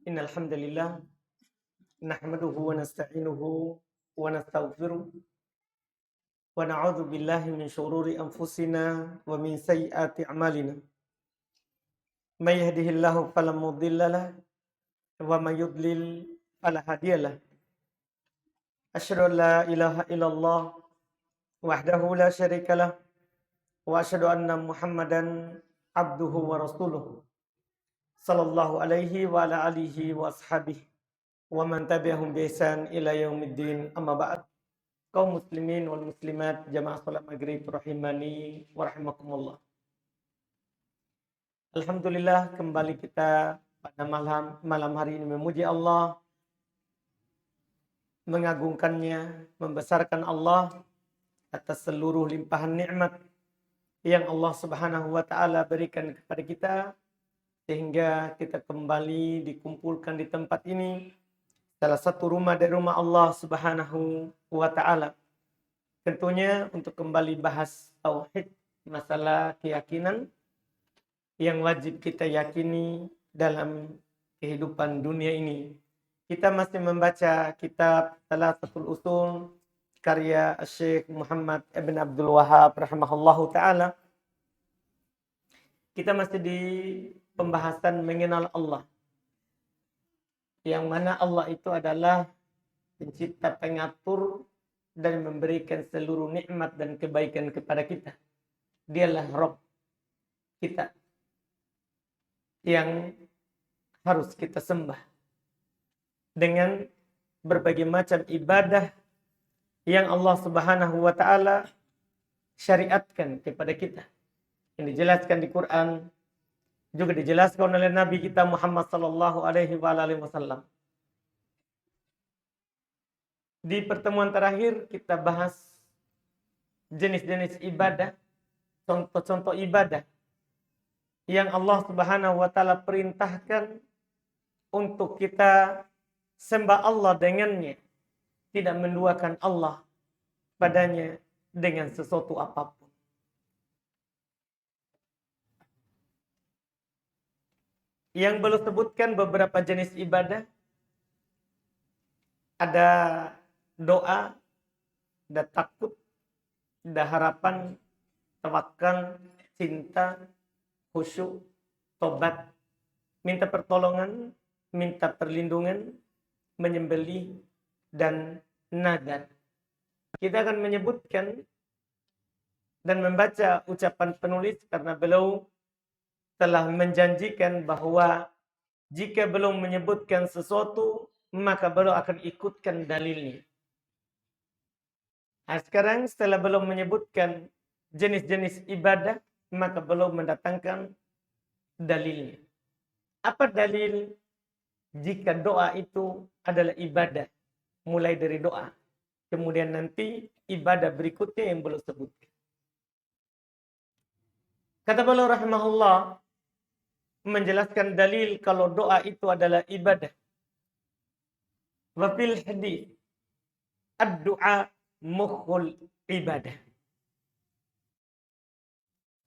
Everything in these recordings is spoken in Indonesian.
Innal hamdalillah nahmaduhu wa nasta'inuhu wa nastaghfiruh wa na'udzu billahi min shururi anfusina wa min sayyiati a'malina. May yahdihillahu fala mudhillalah wa may yudlil fala hadiyalah. Asyhadu an la ilaha illallah wahdahu la syarikalah wa asyhadu anna Muhammadan abduhu wa rasuluh. Sallallahu alaihi wa ala alihi wa ashabihi wa man tabi'ahum bi ihsan ila yaumiddin, amma ba'd. Kaum muslimin wal muslimat jamaah salat maghrib rahimani wa rahimakumullah. Alhamdulillah, kembali kita pada malam hari ini memuji Allah, mengagungkannya, membesarkan Allah atas seluruh limpahan nikmat yang Allah Subhanahu wa taala berikan kepada kita sehingga kita kembali dikumpulkan di tempat ini, salah satu rumah dari rumah Allah Subhanahu wa taala. Tentunya untuk kembali bahas tauhid, masalah keyakinan yang wajib kita yakini dalam kehidupan dunia ini. Kita masih membaca kitab Thalathatul Usul karya Syekh Muhammad Ibn Abdul Wahhab rahimahullahu taala. Kita masih di pembahasan mengenal Allah, yang mana Allah itu adalah pencipta, pengatur, dan memberikan seluruh nikmat dan kebaikan kepada kita. Dialah Rabb kita yang harus kita sembah dengan berbagai macam ibadah yang Allah Subhanahu wa taala syariatkan kepada kita. Yang dijelaskan di Quran, juga dijelaskan oleh Nabi kita Muhammad sallallahu alaihi wasallam. Di pertemuan terakhir kita bahas jenis-jenis ibadah, contoh-contoh ibadah yang Allah Subhanahu wa taala perintahkan untuk kita sembah Allah dengannya, tidak menduakan Allah padanya dengan sesuatu apapun. Yang belum sebutkan beberapa jenis ibadah, ada doa, ada takut, ada harapan, tawakal, cinta, khusyuk, tobat, minta pertolongan, minta perlindungan, menyembelih, dan nadar. Kita akan menyebutkan dan membaca ucapan penulis karena beliau telah menjanjikan bahwa jika belum menyebutkan sesuatu, maka beliau akan ikutkan dalilnya. Nah, sekarang setelah belum menyebutkan jenis-jenis ibadah, maka belum mendatangkan dalilnya. Apa dalil jika doa itu adalah ibadah? Mulai dari doa, kemudian nanti ibadah berikutnya yang belum sebutkan. Kata beliau rahimahullah, menjelaskan dalil kalau doa itu adalah ibadah. Wa fil hadits ad-du'a mukhul ibadah.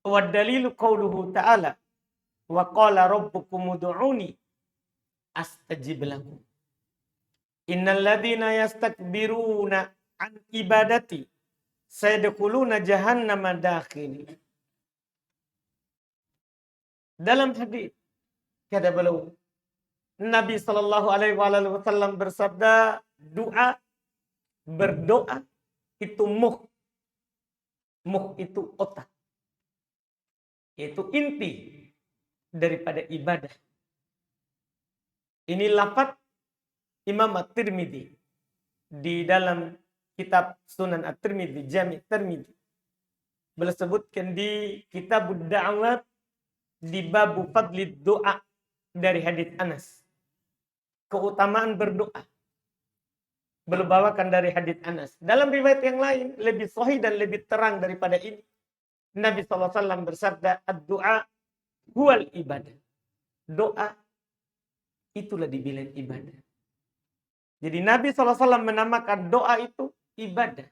Wa dalilu qauluhu ta'ala wa qala rabbukum ud'uni astajib lakum. Innal ladzina yastakbiruna an ibadati sayadkhuluna jahannama dakhili. Dalam hadis kata beliau, Nabi sallallahu alaihi wasallam bersabda, berdoa itu muh itu otak, yaitu inti daripada ibadah. Ini lafaz Imam At-Tirmidzi di dalam kitab Sunan At-Tirmidzi, Jami' Tirmidzi. Beliau sebutkan di Kitabud Da'awat di babu fadlid doa dari hadits Anas. Keutamaan berdoa. Beliau bawakan dari hadits Anas. Dalam riwayat yang lain lebih sahih dan lebih terang daripada ini. Nabi SAW bersabda, ad-du'a huwal ibadah. Doa itulah dibilang ibadah. Jadi Nabi SAW menamakan doa itu ibadah.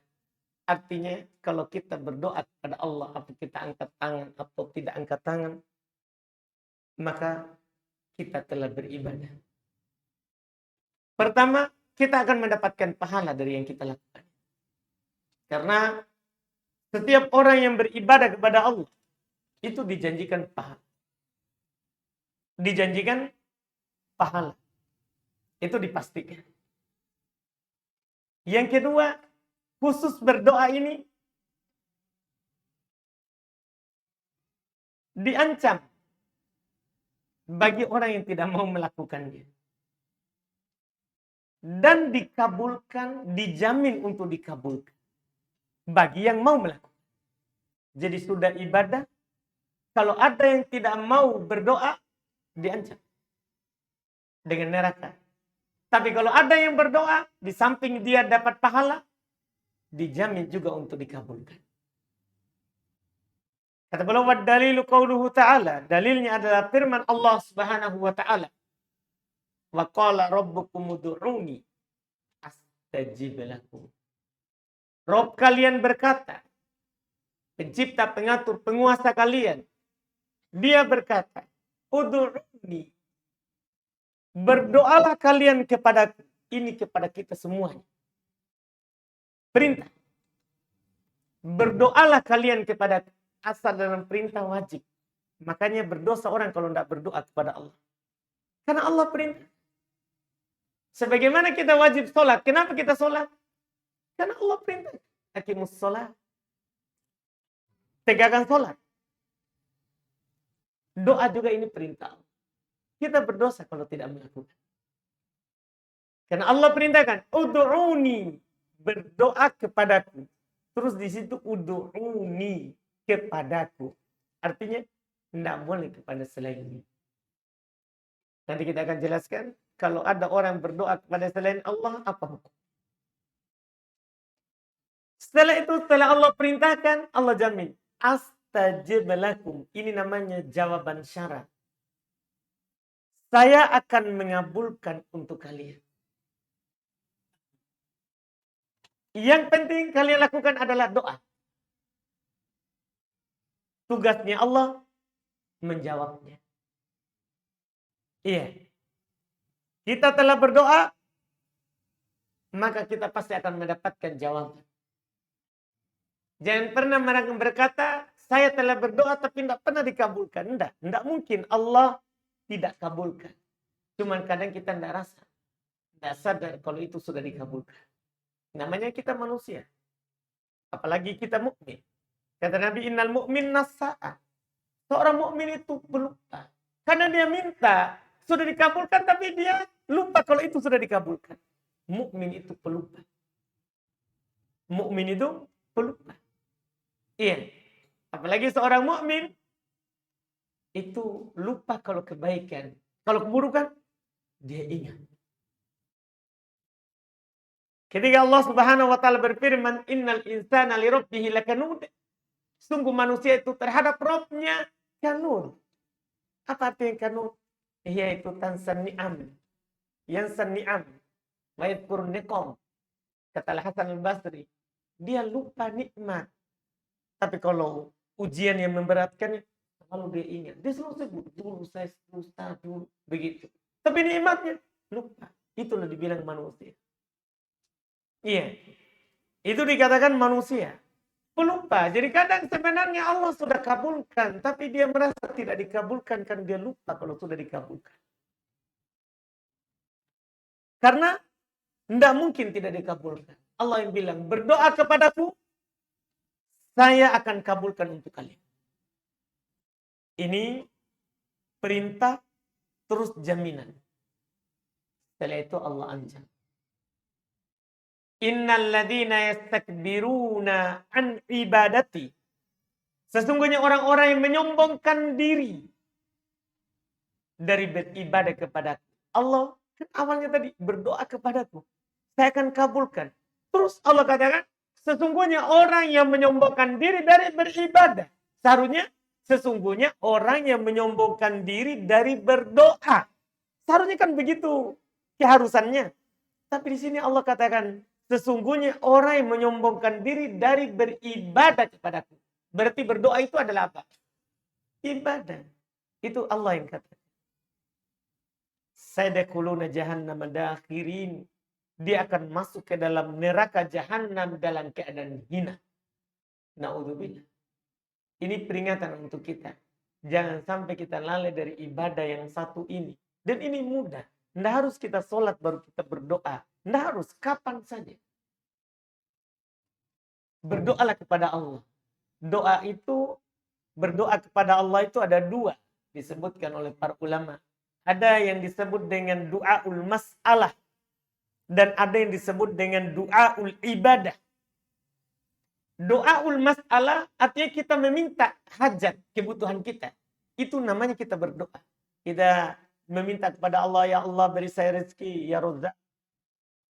Artinya kalau kita berdoa kepada Allah, atau kita angkat tangan atau tidak angkat tangan, maka kita telah beribadah. Pertama, kita akan mendapatkan pahala dari yang kita lakukan. Karena setiap orang yang beribadah kepada Allah, itu dijanjikan pahala. Dijanjikan pahala. Itu dipastikan. Yang kedua, khusus berdoa ini diancam bagi orang yang tidak mau melakukannya. Dan dikabulkan, dijamin untuk dikabulkan. Bagi yang mau melakukan. Jadi sudah ibadah, kalau ada yang tidak mau berdoa, diancam dengan neraka. Tapi kalau ada yang berdoa, di samping dia dapat pahala, dijamin juga untuk dikabulkan. Kata beliau, dalilu qauluhu ta'ala. Dalilnya adalah firman Allah Subhanahu wa ta'ala. Wa qala rabbukum ud'uni astajib lakum. Rob kalian berkata, pencipta, pengatur, penguasa kalian, dia berkata, ud'uni. Berdoalah kalian kepadaku. Ini kepada kita semuanya. Perintah. Berdoalah kalian kepadaku. Asal dalam perintah wajib. Makanya berdosa orang kalau tidak berdoa kepada Allah. Karena Allah perintah. Sebagaimana kita wajib sholat. Kenapa kita sholat? Karena Allah perintah. Aqimus sholat. Tegakkan sholat. Doa juga ini perintah. Kita berdosa kalau tidak melakukan. Karena Allah perintahkan, ud'uni, berdoa kepadaku. Terus di situ ud'uni kepadaku. Artinya tidak boleh kepada selain ini. Nanti kita akan jelaskan kalau ada orang berdoa kepada selain Allah apa hukum. Setelah itu, setelah Allah perintahkan, Allah jamin, astajib lakum. Ini namanya jawaban syarat. Saya akan mengabulkan untuk kalian. Yang penting kalian lakukan adalah doa. Tugasnya Allah menjawabnya. Iya. Kita telah berdoa, maka kita pasti akan mendapatkan jawaban. Jangan pernah berkata, saya telah berdoa tapi tidak pernah dikabulkan. Tidak mungkin Allah tidak kabulkan. Cuman kadang kita tidak rasa. Tidak sadar kalau itu sudah dikabulkan. Namanya kita manusia. Apalagi kita mukmin. Kata Nabi, innal mu'min nasa'a. Seorang mukmin itu pelupa. Karena dia minta, sudah dikabulkan tapi dia lupa kalau itu sudah dikabulkan. Mukmin itu pelupa. Mukmin itu pelupa. Iya. Apalagi seorang mukmin itu lupa kalau kebaikan. Kalau keburukan, dia ingat. Ketika Allah Subhanahu wa ta'ala berfirman, innal insana li rabbih lakanud. Sungguh manusia itu terhadap Rabb-nya kanud. Apa artinya kanud? Yaitu tansan ni'am. Yansan ni'am. Wa yadhkur niqam. Kata Hasan al-Basri, dia lupa nikmat. Tapi kalau ujian yang memberatkan, kalau dia ingat, dia selalu sebut, dulu saya ustaz dulu, begitu. Tapi nikmatnya, lupa. Itulah dibilang manusia. Iya. Itu dikatakan manusia. Pelupa. Jadi kadang sebenarnya Allah sudah kabulkan, tapi dia merasa tidak dikabulkan, kan dia lupa kalau sudah dikabulkan. Karena tidak mungkin tidak dikabulkan. Allah yang bilang, berdoa kepadaku, saya akan kabulkan untuk kalian. Ini perintah terus jaminan. Setelah itu Allah ancam. Innal ladzina yastakbiruna an ibadati. Sesungguhnya orang-orang yang menyombongkan diri dari beribadah kepada Allah. Kan awalnya tadi berdoa kepadaku, saya akan kabulkan. Terus Allah katakan, sesungguhnya orang yang menyombongkan diri dari beribadah. Seharusnya sesungguhnya orang yang menyombongkan diri dari berdoa. Seharusnya kan begitu keharusannya. Tapi di sini Allah katakan, sesungguhnya orang yang menyombongkan diri dari beribadah kepadaku. Berarti berdoa itu adalah apa? Ibadah. Itu Allah yang katakan. sayadkhuluna jahannam dakhirin. Dia akan masuk ke dalam neraka jahanam dalam keadaan hina. Na'udzubillah. Ini peringatan untuk kita. Jangan sampai kita lalai dari ibadah yang satu ini. Dan ini mudah. Tidak harus kita sholat baru kita berdoa. Tidak harus, kapan saja. Berdoalah kepada Allah. Berdoa kepada Allah itu ada dua. Disebutkan oleh para ulama. Ada yang disebut dengan du'aul mas'alah. Dan ada yang disebut dengan du'aul ibadah. Doaul mas'alah artinya kita meminta hajat, kebutuhan kita. Itu namanya kita berdoa. Kita meminta kepada Allah, ya Allah beri saya rezeki, ya Razzaq.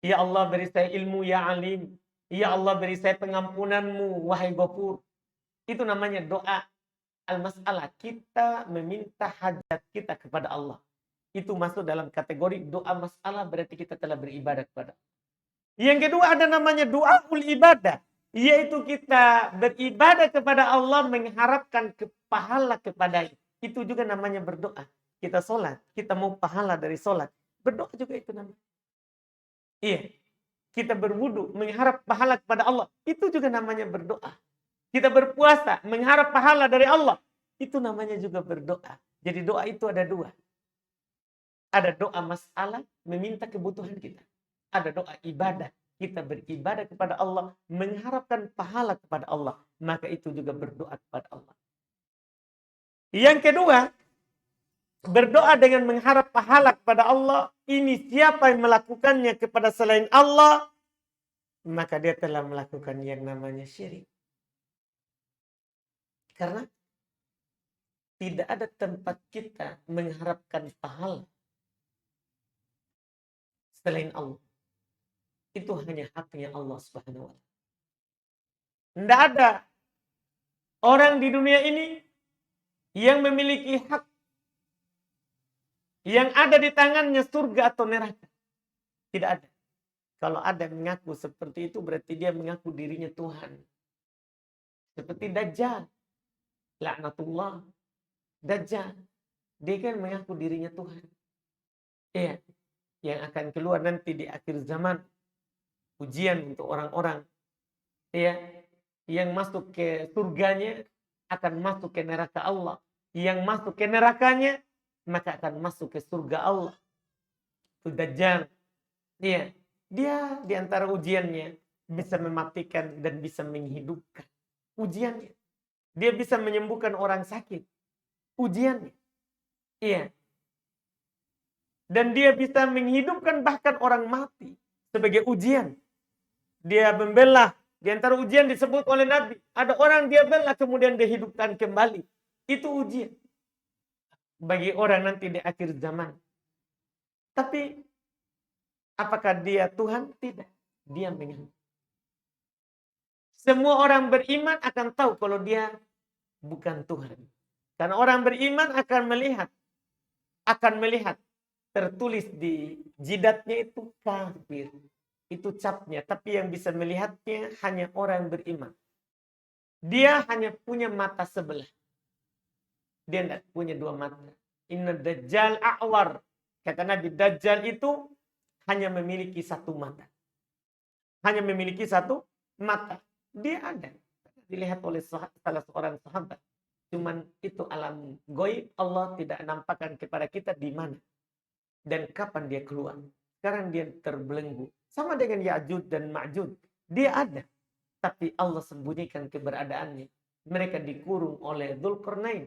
Ya Allah beri saya ilmu, ya Alim. Ya Allah beri saya pengampunanmu, wahai Ghafur. Itu namanya doa al-mas'alah. Kita meminta hajat kita kepada Allah. Itu masuk dalam kategori doa mas'alah, berarti kita telah beribadah kepada Allah. Yang kedua ada namanya doaul ibadah. Yaitu kita beribadah kepada Allah mengharapkan pahala kepadanya. Itu juga namanya berdoa. Kita sholat, kita mau pahala dari sholat. Berdoa juga itu namanya. Iya. Kita berwudu, mengharap pahala kepada Allah. Itu juga namanya berdoa. Kita berpuasa, mengharap pahala dari Allah. Itu namanya juga berdoa. Jadi doa itu ada dua. Ada doa masalah, meminta kebutuhan kita. Ada doa ibadah. Kita beribadah kepada Allah, mengharapkan pahala kepada Allah. Maka itu juga berdoa kepada Allah. Yang kedua, berdoa dengan mengharap pahala kepada Allah. Ini siapa yang melakukannya kepada selain Allah, maka dia telah melakukan yang namanya syirik. Karena tidak ada tempat kita mengharapkan pahala selain Allah. Itu hanya haknya Allah Subhanahu wa ta'ala. Tidak ada orang di dunia ini yang memiliki hak yang ada di tangannya surga atau neraka. Tidak ada. Kalau ada yang mengaku seperti itu berarti dia mengaku dirinya Tuhan. Seperti Dajjal. Laknatullah. Dajjal. Dia kan mengaku dirinya Tuhan. Iya. Yang akan keluar nanti di akhir zaman. Ujian untuk orang-orang ya yang masuk ke surganya akan masuk ke neraka Allah. Yang masuk ke nerakanya maka akan masuk ke surga Allah. Itu Dajjal. Ya, dia di antara ujiannya bisa mematikan dan bisa menghidupkan. Ujiannya. Dia bisa menyembuhkan orang sakit. Ujiannya. Iya. Dan dia bisa menghidupkan bahkan orang mati sebagai ujian. Dia membelah. Di antara ujian disebut oleh Nabi. Ada orang dia belah kemudian dihidupkan kembali. Itu ujian. Bagi orang nanti di akhir zaman. Tapi apakah dia Tuhan? Tidak. Dia mengaku. Semua orang beriman akan tahu kalau dia bukan Tuhan. Karena orang beriman akan melihat. Tertulis di jidatnya itu kafir. Itu capnya. Tapi yang bisa melihatnya hanya orang beriman. Dia hanya punya mata sebelah. Dia tidak punya dua mata. Inna Dajjal a'war. Kata Nabi, Dajjal itu hanya memiliki satu mata. Hanya memiliki satu mata. Dia ada. Dilihat oleh salah seorang sahabat. Cuman itu alam goib. Allah tidak nampakkan kepada kita di mana. Dan kapan dia keluar. Sekarang dia terbelenggu. Sama dengan Ya'juj dan Ma'juj. Dia ada. Tapi Allah sembunyikan keberadaannya. Mereka dikurung oleh Dzulqarnain.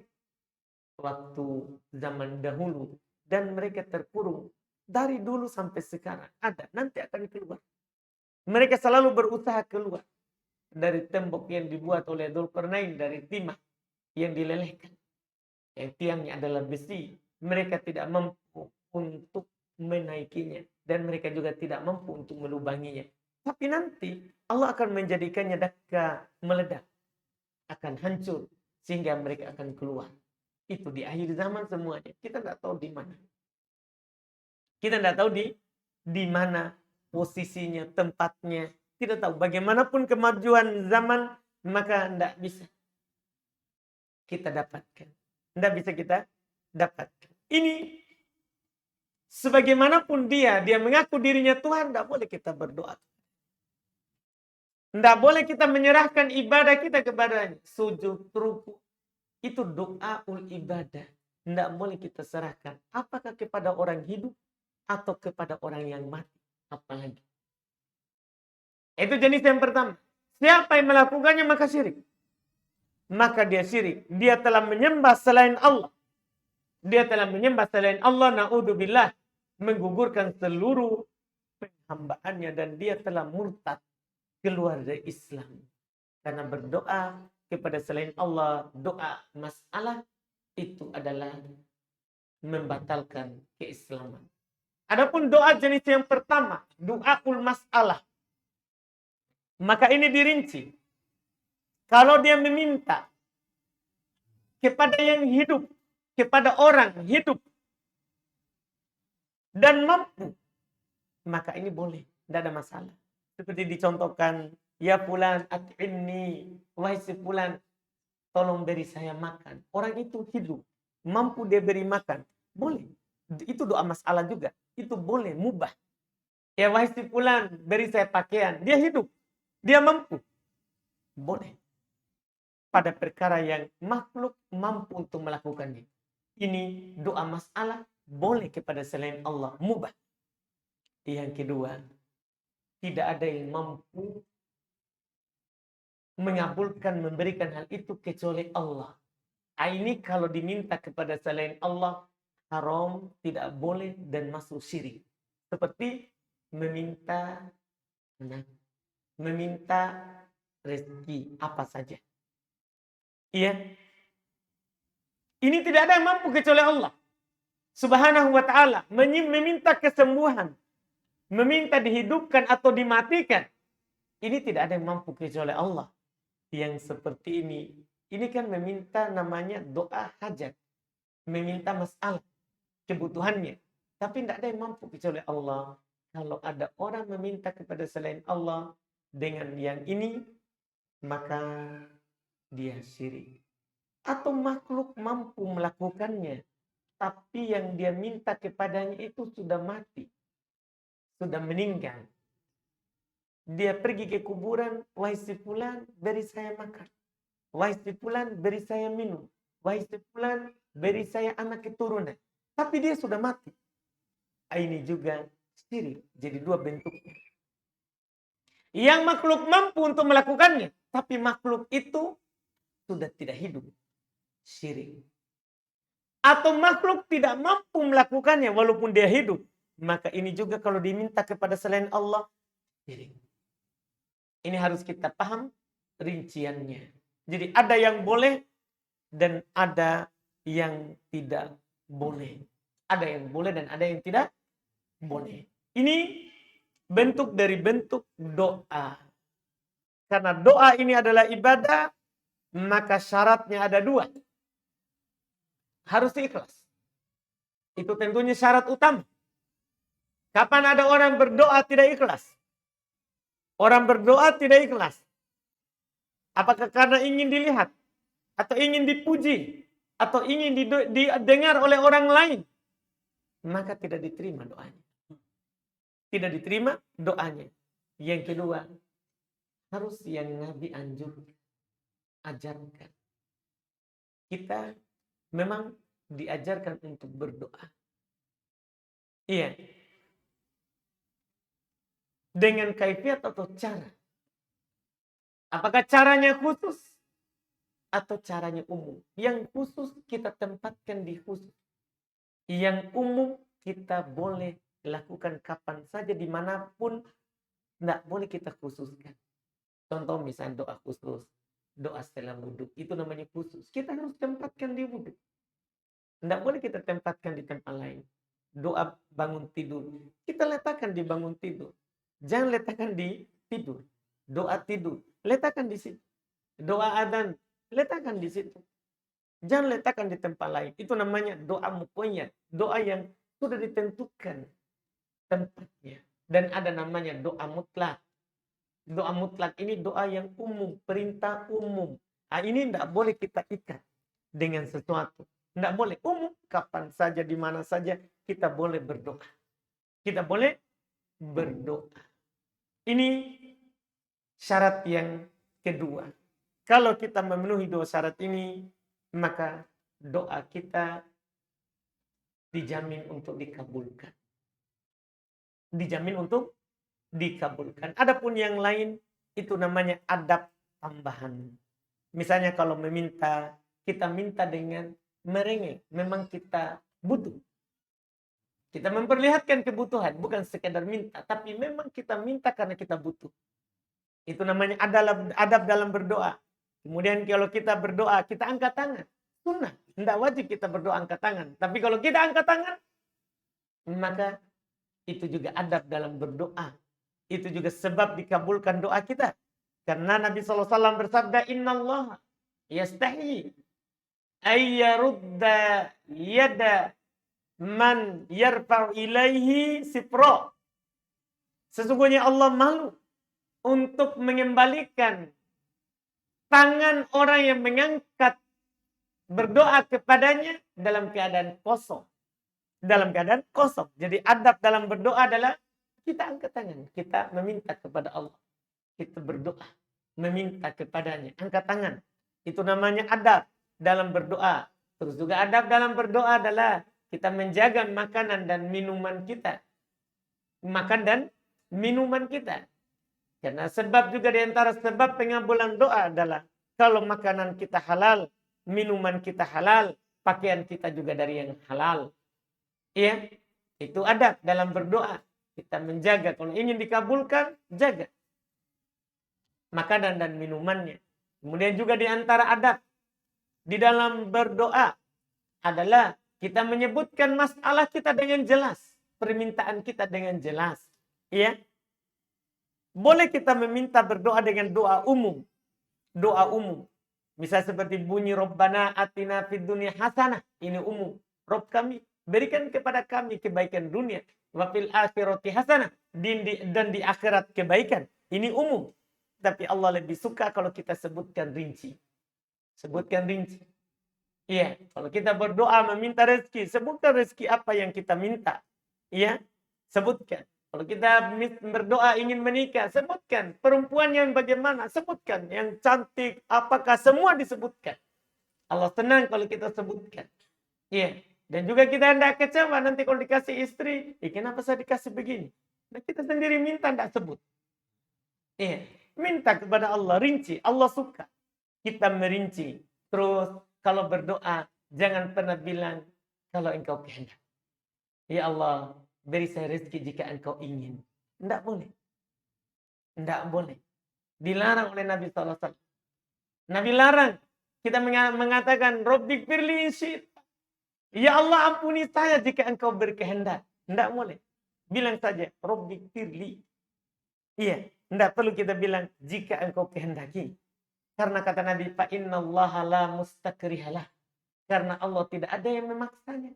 Waktu zaman dahulu. Dan mereka terkurung. Dari dulu sampai sekarang. Ada. Nanti akan keluar. Mereka selalu berusaha keluar. Dari tembok yang dibuat oleh Dzulqarnain. Dari timah yang dilelehkan. Yang tiangnya adalah besi. Mereka tidak mampu untuk menaikinya. Dan mereka juga tidak mampu untuk melubanginya. Tapi nanti Allah akan menjadikannya daka meledak. Akan hancur. Sehingga mereka akan keluar. Itu di akhir zaman semuanya. Kita tidak tahu di mana. Kita tidak tahu di mana posisinya, tempatnya. Kita tahu. Bagaimanapun kemajuan zaman, maka tidak bisa kita dapatkan. Tidak bisa kita dapatkan. Ini Sebagaimanapun dia mengaku dirinya Tuhan, tidak boleh kita berdoa. Tidak boleh kita menyerahkan ibadah kita kepadanya. Sujud, ruku, itu doa ibadah. Tidak boleh kita serahkan. Apakah kepada orang hidup atau kepada orang yang mati. Apalagi. Itu jenis yang pertama. Siapa yang melakukannya maka syirik. Maka dia syirik. Dia telah menyembah selain Allah. Dia telah menyembah selain Allah. Na'udzubillah. Menggugurkan seluruh penghambaannya. Dan dia telah murtad. Keluar dari Islam. Karena berdoa kepada selain Allah. Doa masalah. Itu adalah membatalkan keislaman. Adapun doa jenis yang pertama. Doaul masalah. Maka ini dirinci. Kalau dia meminta kepada yang hidup, kepada orang hidup dan mampu, maka ini boleh, tidak ada masalah. Seperti dicontohkan, ya fulan at'imni, wahai si fulan, tolong beri saya makan. Orang itu hidup, mampu dia beri makan, boleh. Itu doa masalah juga, itu boleh, mubah. Ya wahai si fulan, beri saya pakaian, dia hidup. Dia mampu. Boleh. Pada perkara yang makhluk mampu untuk melakukannya. Ini doa masalah boleh kepada selain Allah. Mubah. Yang kedua. Tidak ada yang mampu mengabulkan, memberikan hal itu kecuali Allah. Ini kalau diminta kepada selain Allah. Haram, tidak boleh dan masuk syirik. Seperti meminta anak. Meminta rezeki apa saja. Iya. Ini tidak ada yang mampu kecuali Allah. Subhanahu wa ta'ala. Meminta kesembuhan. Meminta dihidupkan atau dimatikan. Ini tidak ada yang mampu kecuali Allah. Yang seperti ini. Ini kan meminta namanya doa hajat. Meminta masalah. Kebutuhannya. Tapi tidak ada yang mampu kecuali Allah. Kalau ada orang meminta kepada selain Allah. Dengan yang ini, maka dia syirik. Atau makhluk mampu melakukannya, tapi yang dia minta kepadanya itu sudah mati, sudah meninggal. Dia pergi ke kuburan, wahai si fulan, beri saya makan. Wahai si fulan, beri saya minum. Wahai si fulan, beri saya anak keturunan. Tapi dia sudah mati. Ini juga syirik. Jadi dua bentuknya. Yang makhluk mampu untuk melakukannya. Tapi makhluk itu sudah tidak hidup. Syirik. Atau makhluk tidak mampu melakukannya walaupun dia hidup. Maka ini juga kalau diminta kepada selain Allah. Syirik. Ini harus kita paham rinciannya. Jadi ada yang boleh dan ada yang tidak boleh. Ada yang boleh dan ada yang tidak boleh. Ini bentuk dari bentuk doa. Karena doa ini adalah ibadah, maka syaratnya ada dua. Harus ikhlas. Itu tentunya syarat utama. Kapan ada orang berdoa tidak ikhlas? Orang berdoa tidak ikhlas. Apakah karena ingin dilihat? Atau ingin dipuji? Atau ingin didengar oleh orang lain? Maka tidak diterima doanya. Tidak diterima doanya. Yang kedua, harus yang Nabi ajarkan. Kita memang diajarkan untuk berdoa. Iya. Dengan kaifiat atau cara. Apakah caranya khusus atau caranya umum? Yang khusus kita tempatkan di khusus. Yang umum kita boleh lakukan kapan saja dimanapun, tidak boleh kita khususkan. Contoh misalnya doa khusus, doa setelah wudhu, itu namanya khusus. Kita harus tempatkan di wudhu. Tidak boleh kita tempatkan di tempat lain. Doa bangun tidur, kita letakkan di bangun tidur. Jangan letakkan di tidur. Doa tidur, letakkan di situ. Doa adzan, letakkan di situ. Jangan letakkan di tempat lain. Itu namanya doa muqayyad, doa yang sudah ditentukan tempatnya. Dan ada namanya doa mutlak. Doa mutlak ini doa yang umum, perintah umum. Ini tidak boleh kita ikat dengan sesuatu. Tidak boleh umum, kapan saja, di mana saja. kita boleh berdoa. Kita boleh berdoa. Ini syarat yang kedua. Kalau kita memenuhi dua syarat ini, maka doa kita dijamin untuk dikabulkan. Dijamin untuk dikabulkan. Adapun yang lain, itu namanya adab tambahan. Misalnya kalau meminta, kita minta dengan merengek. Memang kita butuh. Kita memperlihatkan kebutuhan, bukan sekedar minta. Tapi memang kita minta karena kita butuh. Itu namanya adab dalam berdoa. Kemudian kalau kita berdoa, kita angkat tangan. Sunnah. Tidak wajib kita berdoa angkat tangan. Tapi kalau kita angkat tangan, maka itu juga adab dalam berdoa. Itu juga sebab dikabulkan doa kita. Karena Nabi SAW bersabda, Inna Allah yastahi ayyarudda yada man yarfa'u ilaihi sipro. Sesungguhnya Allah malu untuk mengembalikan tangan orang yang mengangkat berdoa kepadanya dalam keadaan kosong. Dalam keadaan kosong. Jadi adab dalam berdoa adalah kita angkat tangan. Kita meminta kepada Allah. Kita berdoa. Meminta kepadanya. Angkat tangan. Itu namanya adab dalam berdoa. Terus juga adab dalam berdoa adalah kita menjaga makanan dan minuman kita. Makan dan minuman kita. Karena sebab juga di antara sebab pengabulan doa adalah kalau makanan kita halal, minuman kita halal, pakaian kita juga dari yang halal. Iya, itu adab dalam berdoa. Kita menjaga, kalau ingin dikabulkan, jaga makanan dan minumannya. Kemudian juga di antara adab di dalam berdoa adalah kita menyebutkan masalah kita dengan jelas. Permintaan kita dengan jelas. Iya. Boleh kita meminta berdoa dengan doa umum. Doa umum. Misal seperti bunyi Rabbana atina fid dunya hasanah. Ini umum. Rabb kami, berikan kepada kami kebaikan dunia. Wa fil akhirati hasanah. Dan di akhirat kebaikan. Ini umum. Tapi Allah lebih suka kalau kita sebutkan rinci. Sebutkan rinci. Iya. Kalau kita berdoa meminta rezeki, sebutkan rezeki apa yang kita minta. Iya. Sebutkan. Kalau kita berdoa ingin menikah, sebutkan. Perempuan yang bagaimana, sebutkan. Yang cantik, apakah semua disebutkan. Allah senang kalau kita sebutkan. Iya. Dan juga kita tidak kecewa nanti kalau dikasih istri. Kenapa saya dikasih begini? Nah, kita sendiri minta, tidak sebut. Iya. Minta kepada Allah, rinci. Allah suka. Kita merinci. Terus kalau berdoa, jangan pernah bilang, kalau engkau kehendak. Ya Allah, beri saya rezeki jika engkau ingin. Tidak boleh. Tidak boleh. Dilarang oleh Nabi SAW. Nabi larang. Kita mengatakan, Rabbik firli insyid. Ya Allah, ampuni saya jika engkau berkehendak. Tidak boleh. Bilang saja, Rabbik firli. Iya. Tidak perlu kita bilang, jika engkau kehendaki. Karena kata Nabi, fa innallaha la mustakrihalah. Karena Allah tidak ada yang memaksanya.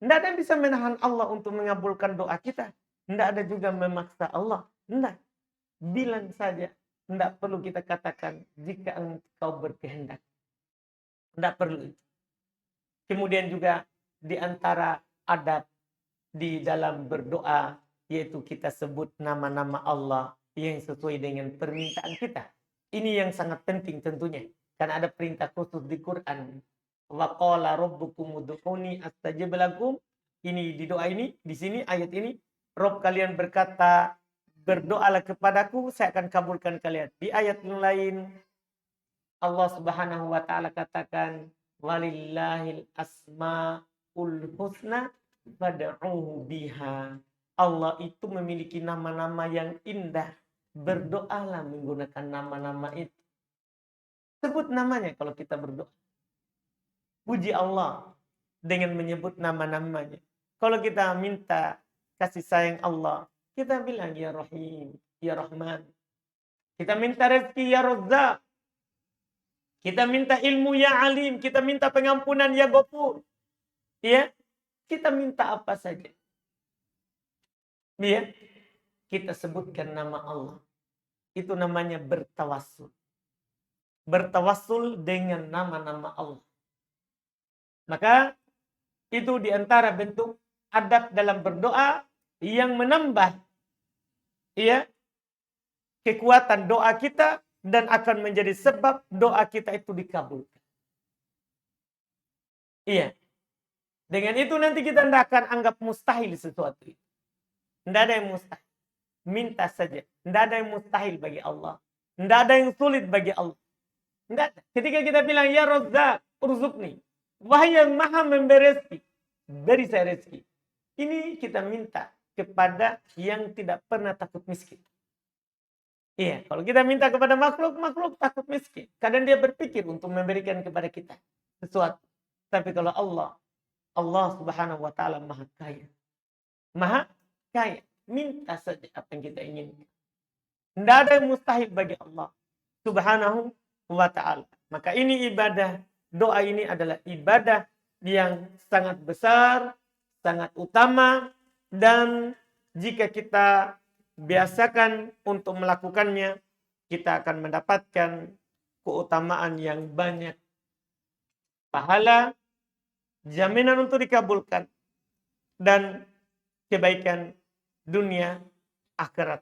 Tidak ada yang bisa menahan Allah untuk mengabulkan doa kita. Tidak ada juga memaksa Allah. Tidak. Bilang saja. Tidak perlu kita katakan jika engkau berkehendak. Tidak perlu itu. Kemudian juga di antara adab di dalam berdoa, yaitu kita sebut nama-nama Allah yang sesuai dengan permintaan kita. Ini yang sangat penting tentunya. Karena ada perintah khusus di Quran. Wa qala rabbukum ud'uni astajib lakum. Ini di doa ini, di sini ayat ini, Rabb kalian berkata, berdoalah kepadaku, saya akan kabulkan kalian. Di ayat yang lain, Allah Subhanahu wa taala katakan, walillahil asmaul husna fad'uhu biha. Allah itu memiliki nama-nama yang indah. Berdoalah menggunakan nama-nama itu. Sebut namanya kalau kita berdoa. Puji Allah dengan menyebut nama-namanya. Kalau kita minta kasih sayang Allah, kita bilang ya Rahim, ya Rahman. Kita minta rezeki ya Razzaq. Kita minta ilmu ya Alim, kita minta pengampunan ya Ghafur. Ya, kita minta apa saja. Ya, kita sebutkan nama Allah. Itu namanya bertawassul. Bertawassul dengan nama-nama Allah. Maka itu diantara bentuk adab dalam berdoa yang menambah kekuatan doa kita dan akan menjadi sebab doa kita itu dikabulkan. Iya. Dengan itu nanti kita tidak akan anggap mustahil sesuatu itu. Tidak ada yang mustahil. Minta saja. Tidak ada yang mustahil bagi Allah. Tidak ada yang sulit bagi Allah. Tidak ada. Ketika kita bilang, ya Razzaq, urzuqni. Wahai yang maha memberi rezeki, beri saya rezeki. Ini kita minta kepada yang tidak pernah takut miskin. Iya, kalau kita minta kepada makhluk, makhluk takut miskin. Kadang dia berpikir untuk memberikan kepada kita sesuatu. Tapi kalau Allah Subhanahu wa taala Maha Kaya. Maha Kaya. Minta saja apa yang kita inginkan. Tidak ada yang mustahil bagi Allah Subhanahu wa taala. Maka ini ibadah, doa ini adalah ibadah yang sangat besar, sangat utama, dan jika kita biasakan untuk melakukannya, kita akan mendapatkan keutamaan yang banyak. Pahala, jaminan untuk dikabulkan, dan kebaikan dunia akhirat.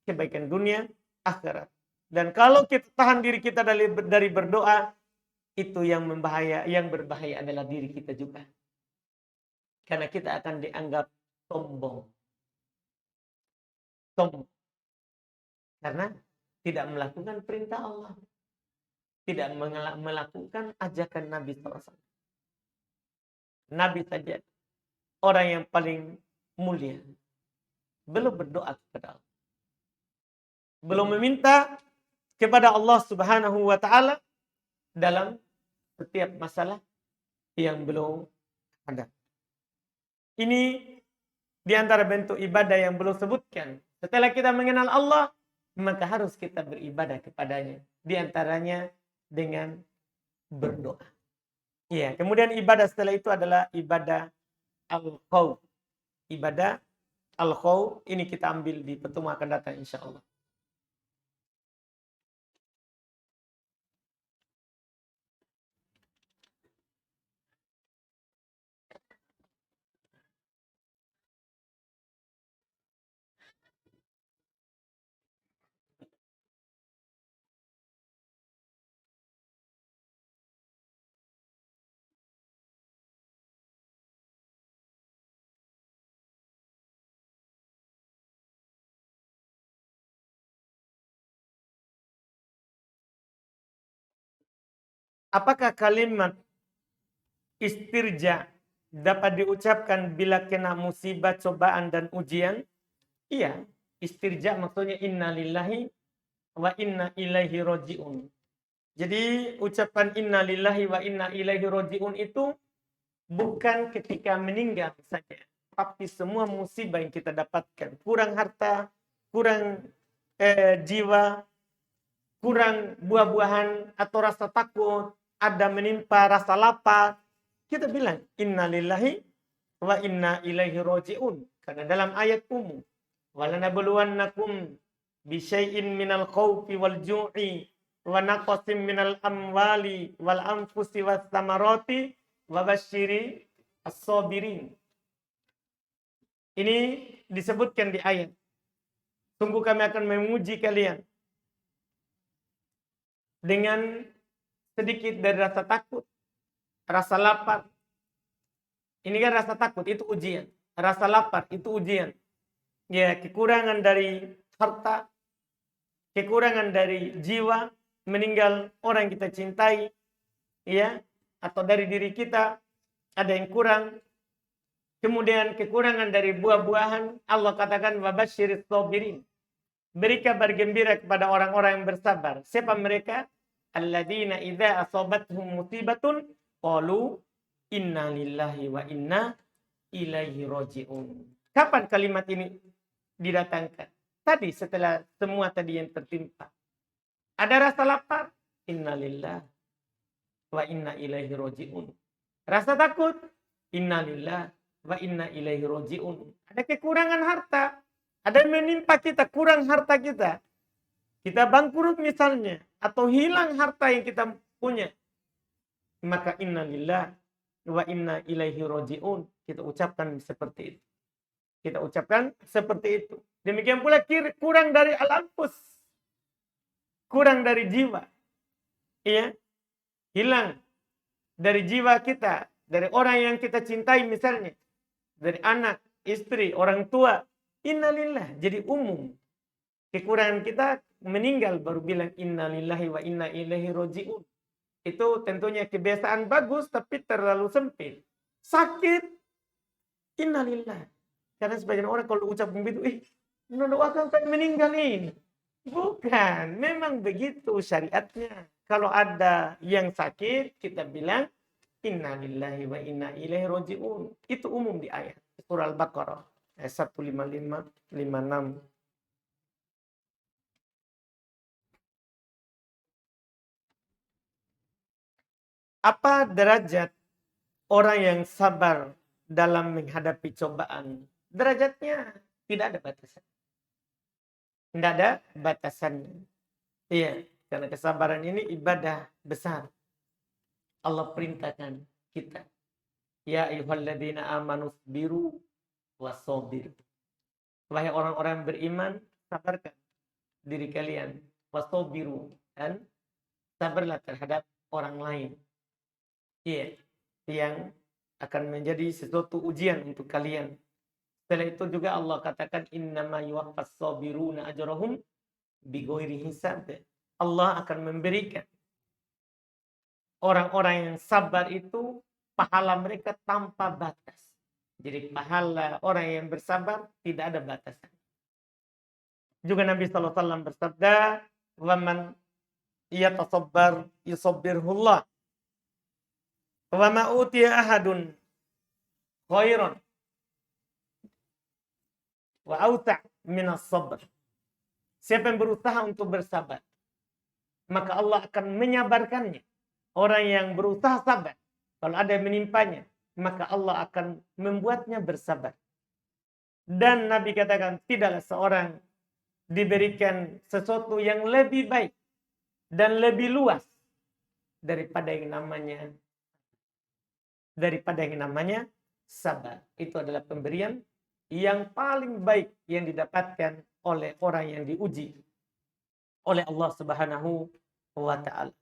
Kebaikan dunia akhirat. Dan kalau kita tahan diri kita dari berdoa, itu yang berbahaya adalah diri kita juga. Karena kita akan dianggap sombong. Karena tidak melakukan perintah Allah. Tidak melakukan ajakan Nabi SAW. Nabi saja, orang yang paling mulia, belum berdoa kepada Allah. Belum meminta kepada Allah Subhanahu wa taala dalam setiap masalah yang belum ada. Ini di antara bentuk ibadah yang belum sebutkan. Setelah kita mengenal Allah, maka harus kita beribadah kepadanya. Di antaranya dengan berdoa. Ya, kemudian ibadah setelah itu adalah ibadah al-khauf. Ibadah al-khauf ini kita ambil di pertemuan akan datang insyaallah. Apakah kalimat istirja dapat diucapkan bila kena musibah, cobaan, dan ujian? Iya, istirja maksudnya inna lillahi wa inna ilaihi roji'un. Jadi ucapan inna lillahi wa inna ilaihi roji'un itu bukan ketika meninggal saja. Tapi semua musibah yang kita dapatkan. Kurang harta, kurang jiwa, kurang buah-buahan atau rasa takut, ada menimpa rasa lapar, kita bilang inna lillahi wa inna ilaihi roji'un. Karena dalam ayat umum, walanabluwannakum bisyai'in minal khawfi wal ju'i wa naqasim minal amwali wal anfusi was samarati wa basyiri as-sabirin. Ini disebutkan di ayat. Sungguh kami akan menguji kalian dengan sedikit dari rasa takut, rasa lapar. Ini kan rasa takut, itu ujian. Rasa lapar, itu ujian. Ya, kekurangan dari harta, kekurangan dari jiwa, meninggal orang yang kita cintai, ya, atau dari diri kita ada yang kurang. Kemudian kekurangan dari buah-buahan, Allah katakan wabasyiris sabirin. Beri kabar gembira kepada orang-orang yang bersabar. Siapa mereka? Alladzina idza asabathum musibatun qalu inna lillahi wa inna ilaihi raji'un. Kapan kalimat ini didatangkan? Tadi setelah semua tadi yang tertimpa. Ada rasa lapar, inna lillahi wa inna ilaihi raji'un. Rasa takut, inna lillahi wa inna ilaihi raji'un. Ada kekurangan harta, ada yang menimpa kita, kurang harta kita. Kita bangkrut misalnya, atau hilang harta yang kita punya. Maka inna lillahi wa inna ilaihi roji'un. Kita ucapkan seperti itu. Kita ucapkan seperti itu. Demikian pula kurang dari al-anfus. Kurang dari jiwa. Iya. Hilang dari jiwa kita. Dari orang yang kita cintai misalnya. Dari anak, istri, orang tua. Innalillah. Jadi umum. Kekurangan kita meninggal baru bilang innalillahi wa inna ilaihi roji'un. Itu tentunya kebiasaan bagus tapi terlalu sempit. Sakit. Innalillah. Karena sebagian orang kalau ucap begitu, mendoakan kan meninggal ini. Bukan. Memang begitu syariatnya. Kalau ada yang sakit, kita bilang innalillahi wa inna ilaihi roji'un. Itu umum di ayat. Surah Al-Baqarah. Ayat 155, 56. Apa derajat orang yang sabar dalam menghadapi cobaan? Derajatnya tidak ada batasan. Tidak ada batasannya. Iya, karena kesabaran ini ibadah besar. Allah perintahkan kita. Ya ayyuhalladzina amanu sabiru wasabiru. Wahai orang-orang beriman, sabarkan diri kalian. Wasabiru. Dan sabarlah terhadap orang lain. Iya, yang akan menjadi sesuatu ujian untuk kalian. Setelah itu juga Allah katakan innama yuwaffas sabiruna ajrahum bighairi hisab. Allah akan memberikan orang-orang yang sabar itu pahala mereka tanpa batas. Jadi pahala orang yang bersabar tidak ada batasan. Juga Nabi sallallahu alaihi wasallam bersabda, "Wa man yatasabbar yusabbirhullah." Wa ma utiya ahadun khairan wa auta' minas sabr. Siapa yang berusaha untuk bersabar, maka Allah akan menyabarkannya. Orang yang berusaha sabar, kalau ada yang menimpanya, maka Allah akan membuatnya bersabar. Dan Nabi katakan, tidaklah seorang diberikan sesuatu yang lebih baik dan lebih luas daripada yang namanya sabar. Itu adalah pemberian yang paling baik yang didapatkan oleh orang yang diuji oleh Allah Subhanahu wa ta'ala.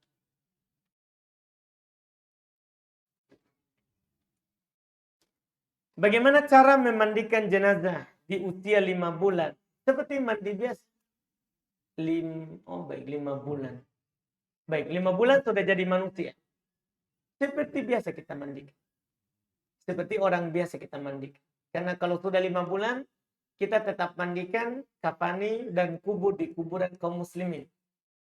Bagaimana cara memandikan jenazah di usia 5 bulan? Seperti mandi biasa. 5 bulan. Baik, 5 bulan sudah jadi manusia. Seperti biasa kita mandikan. Seperti orang biasa kita mandikan. Karena kalau sudah 5 bulan, kita tetap mandikan, kafani, dan kubur di kuburan kaum muslimin.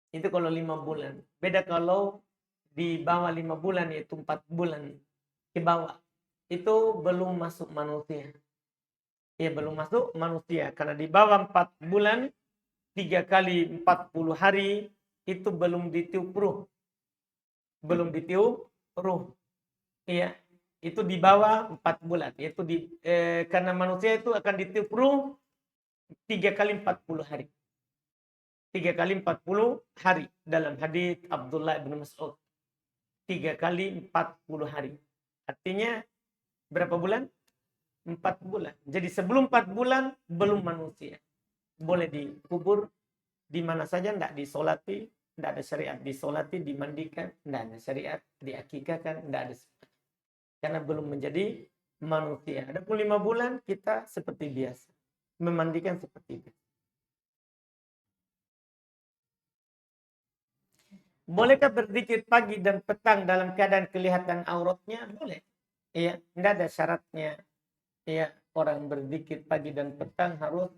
Itu kalau 5 bulan. Beda kalau di bawah 5 bulan, yaitu 4 bulan ke bawah. Itu belum masuk manusia. Ya, belum masuk manusia. Karena di bawah 4 bulan, 3 kali 40 hari, itu belum ditiup ruh. Belum ditiup ruh. Iya. Itu di bawah 4 bulan. Yaitu karena manusia itu akan ditiup ruh 3 kali 40 hari. 3 kali 40 hari. Dalam hadits Abdullah bin Mas'ud. 3 kali 40 hari. Artinya berapa bulan? 4 bulan. Jadi sebelum 4 bulan belum manusia. Boleh dikubur di mana saja, tidak disolati, tidak ada syariat disolati, dimandikan, tidak ada syariat diakikahkan, tidak ada. Karena belum menjadi manusia. Adapun 5 bulan kita seperti biasa. Memandikan seperti biasa. Bolehkah berzikir pagi dan petang dalam keadaan kelihatan auratnya? Boleh. Iya, tidak ada syaratnya. Iya, orang berzikir pagi dan petang harus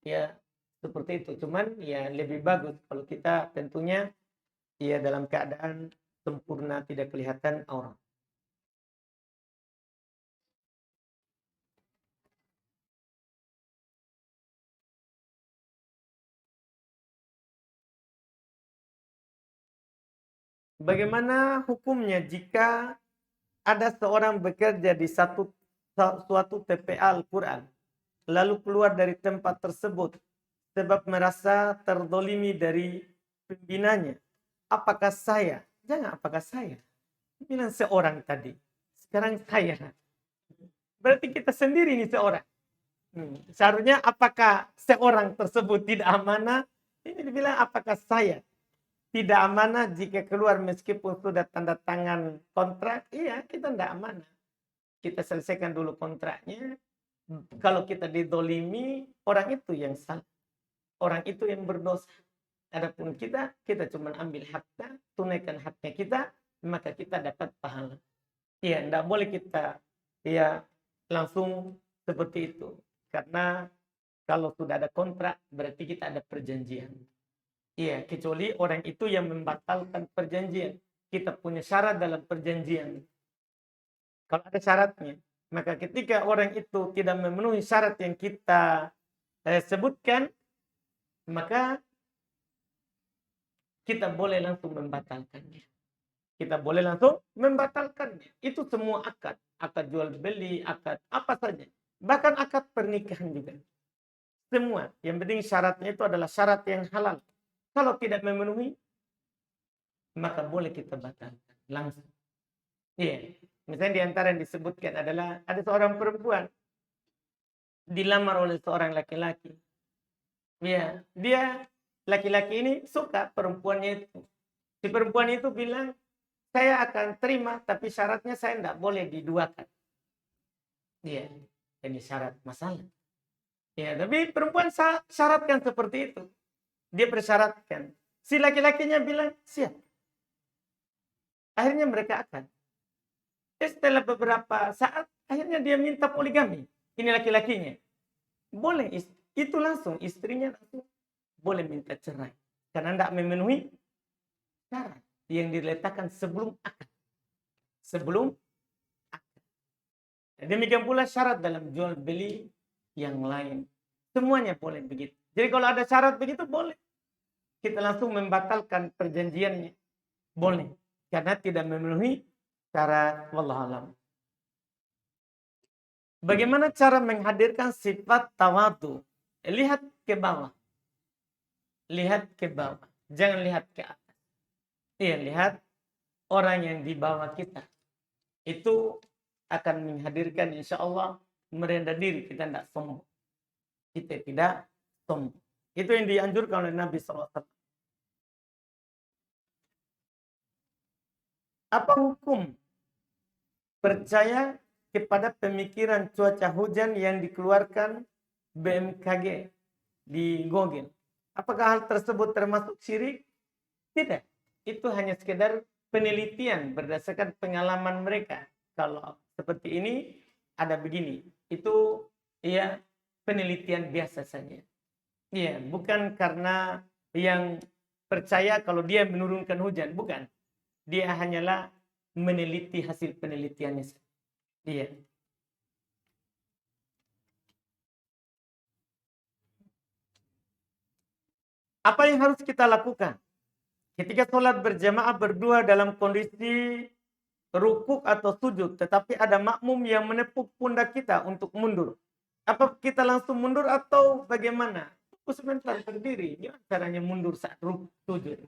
ya seperti itu. Cuman ya lebih bagus kalau kita tentunya ya dalam keadaan sempurna, tidak kelihatan aurat. Bagaimana hukumnya jika ada seorang bekerja di suatu TPA Al-Quran, lalu keluar dari tempat tersebut sebab merasa terdolimi dari pimpinannya? Apakah saya? Jangan apakah saya. Bilang seorang tadi. sekarang saya. Berarti kita sendiri nih seorang. Seharusnya apakah seorang tersebut tidak amanah? Ini dibilang apakah saya tidak amanah jika keluar meskipun sudah tanda tangan kontrak? Iya, kita tidak amanah. Kita selesaikan dulu kontraknya. Kalau kita didolimi, orang itu yang salah. Orang itu yang berdosa. Adapun kita cuma ambil haknya, tunaikan haknya kita, maka kita dapat pahala. Iya, tidak boleh kita langsung seperti itu. Karena kalau sudah ada kontrak, berarti kita ada perjanjian. Iya, kecuali orang itu yang membatalkan perjanjian. Kita punya syarat dalam perjanjian. Kalau ada syaratnya, maka ketika orang itu tidak memenuhi syarat yang kita sebutkan, maka kita boleh langsung membatalkannya. Kita boleh langsung membatalkannya. Itu semua akad. Akad jual beli, akad apa saja. Bahkan akad pernikahan juga. Semua. Yang penting syaratnya itu adalah syarat yang halal. Kalau tidak memenuhi, maka boleh kita batalkan langsung. Iya. Misalnya di antara yang disebutkan adalah ada seorang perempuan dilamar oleh seorang laki-laki. Ya, dia laki-laki ini suka perempuannya itu. Si perempuan itu bilang, saya akan terima, tapi syaratnya saya tidak boleh diduakan. Iya, ini syarat masalah. Ya, tapi perempuan syaratkan seperti itu. Dia persyaratkan. Si laki-lakinya bilang, siap. Akhirnya mereka akan. Setelah beberapa saat, akhirnya dia minta poligami. Ini laki-lakinya. Boleh, itu langsung. Istrinya langsung boleh minta cerai. Karena tidak memenuhi syarat yang diletakkan sebelum akad. Sebelum akad. Demikian pula syarat dalam jual beli yang lain. Semuanya boleh begitu. Jadi kalau ada syarat begitu boleh. Kita langsung membatalkan perjanjiannya. Boleh. Karena tidak memenuhi syarat. Wallahualam. Bagaimana cara menghadirkan sifat tawadu? Lihat ke bawah. Lihat ke bawah. Jangan lihat ke atas. Iya, lihat orang yang di bawah kita. Itu akan menghadirkan insya Allah merendah diri. Kita tidak sombong. Kita tidak sombong. Itu yang dianjurkan oleh Nabi SAW. Apa hukum percaya kepada pemikiran cuaca hujan yang dikeluarkan BMKG di Google? Apakah hal tersebut termasuk syirik? Tidak. Itu hanya sekedar penelitian berdasarkan pengalaman mereka. Kalau seperti ini, ada begini. Itu ya penelitian biasa saja. Iya, bukan karena yang percaya kalau dia menurunkan hujan. Bukan. Dia hanyalah meneliti hasil penelitiannya. Iya. Apa yang harus kita lakukan ketika sholat berjamaah berdua dalam kondisi rukuk atau sujud, tetapi ada makmum yang menepuk pundak kita untuk mundur? Apa kita langsung mundur atau bagaimana? Tunggu sebentar berdiri. Gimana caranya mundur saat rukuk sujud?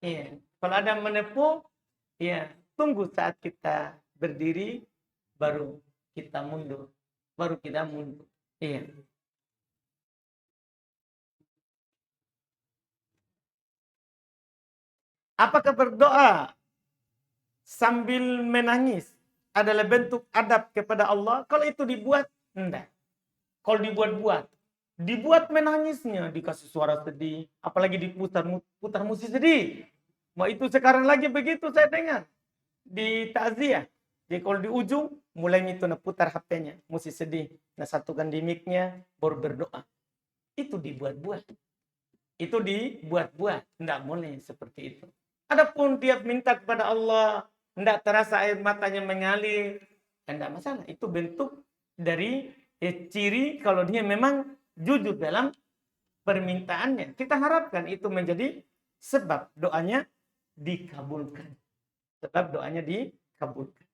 Iya. Kalau ada menepuk, ya tunggu saat kita berdiri, baru kita mundur. Baru kita mundur. Iya. Apakah berdoa sambil menangis adalah bentuk adab kepada Allah? Kalau itu dibuat, enggak. Kalau dibuat-buat, dibuat menangisnya, dikasih suara sedih, apalagi putar musik sedih. Mau itu sekarang lagi begitu saya dengar di takziah. Jadi kalau di ujung mulai itu putar HP-nya, musik sedih. Nah satukan di mic-nya baru berdoa. Itu dibuat-buat. Itu dibuat-buat, enggak boleh seperti itu. Adapun dia minta kepada Allah, tidak terasa air matanya mengalir, tidak masalah. Itu bentuk dari ciri kalau dia memang jujur dalam permintaannya. Kita harapkan itu menjadi sebab doanya dikabulkan. Sebab doanya dikabulkan.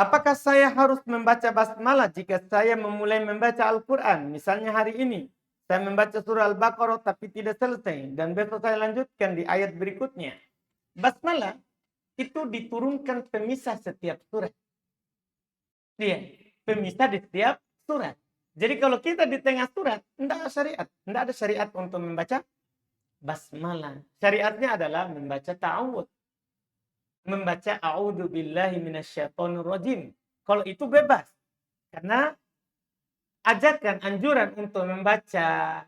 Apakah saya harus membaca basmalah jika saya memulai membaca Al-Quran? Misalnya hari ini, Saya membaca surah Al-Baqarah tapi tidak selesai. Dan besok saya lanjutkan di ayat berikutnya. Basmalah itu diturunkan pemisah setiap surat. Iya, pemisah di setiap surat. Jadi kalau kita di tengah surat, tidak ada syariat. Tidak ada syariat untuk membaca basmalah. Syariatnya adalah membaca ta'awud. Membaca a'udzu billahi minasyaitonir rajim. Kalau itu bebas. Karena ajakan anjuran untuk membaca